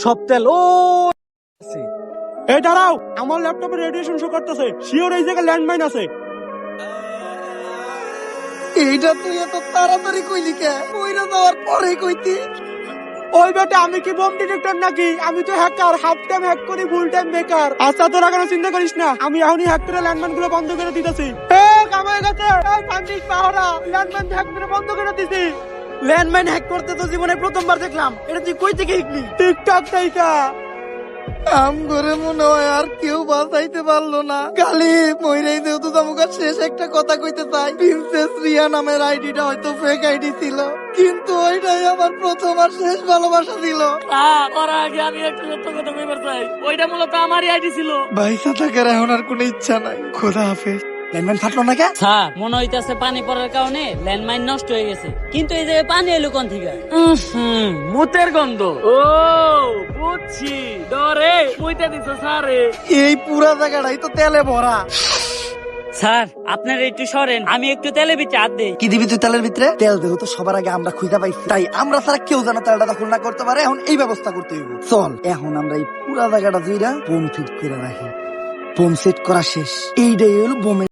সব তেল ও এই দাঁড়াও, আমার ল্যাপটপে রেডিয়েশন শো করতেছে, শিওর এই জায়গায় ল্যান্ডমাইন আছে। এইটা তুই এত তাড়াতাড়ি কইলি কে? কইরা যাওয়ার পরে কইতি। ওই বেটা, আমি কি বোম ডিটেক্টর নাকি? আমি তো হ্যাকার, হাফ টাইম হ্যাক করি, ফুল টাইম বেকার। আচ্ছা, তোরা কোনো চিন্তা করিস না, আমি এখনই হ্যাক করে ল্যান্ডমাইন গুলো বন্ধ করে দিতেছি। কামাই গেছে, সান্ডিক পাহরা ল্যান্ডমাইন হ্যাক করে বন্ধ করে দিছি। ল্যান্ডমাইন হ্যাক করতে তো জীবনে প্রথমবার দেখলাম। এটা তুই কই থেকে শিখলি? টিকটক থেকে। আম করে মনে হয় আর কেউ বাঁচাইতে পারলো না। খালি মইরাই যেহেতু তামুকার শেষ একটা কথা কইতে চাই, প্রিন্সেস রিয়া নামের আইডিটা হয়তো ফেক আইডি ছিল, কিন্তু ওইটাই আমার প্রথম আর শেষ ভালোবাসা ছিল। করার আগে আমি একটা সত্য কথা কইবার চাই, ওইটা মূলত আমারই আইডি ছিল। বাইসা থাকার এখন আর কোনো ইচ্ছা নাই। খোদা হাফেজ। ল্যান্ডমাইন ফাটলো না কে? স্যার, মনে হইতেছে পানি পড়ার কারণে ল্যান্ডমাইন নষ্ট হয়ে গেছে, কিন্তু এই যে পানি এলো কোন থেকে? মুতের গন্ধ। ও বুঝছি, ডরে মুইতে দিছে স্যারে। এই পুরা জায়গাটাই তো তেলে ভরা। স্যার, আপনার একটু সরেন, আমি একটু তেলে বিচে হাত দেই। কি দিবি তুই তেলের ভিতরে? তেল দেবো তো সবার আগে আমরা খুঁজে পাইছি, তাই আমরা ছাড়া কেউ যেন তেলটা দখল না করতে পারে। এখন এই ব্যবস্থা করতে হইব। চল এখন আমরা এই পুরা জায়গাটা জুইরা বোম ফিট করে রাখি। বোম সেট করা শেষ। এইটাই হলো বোমের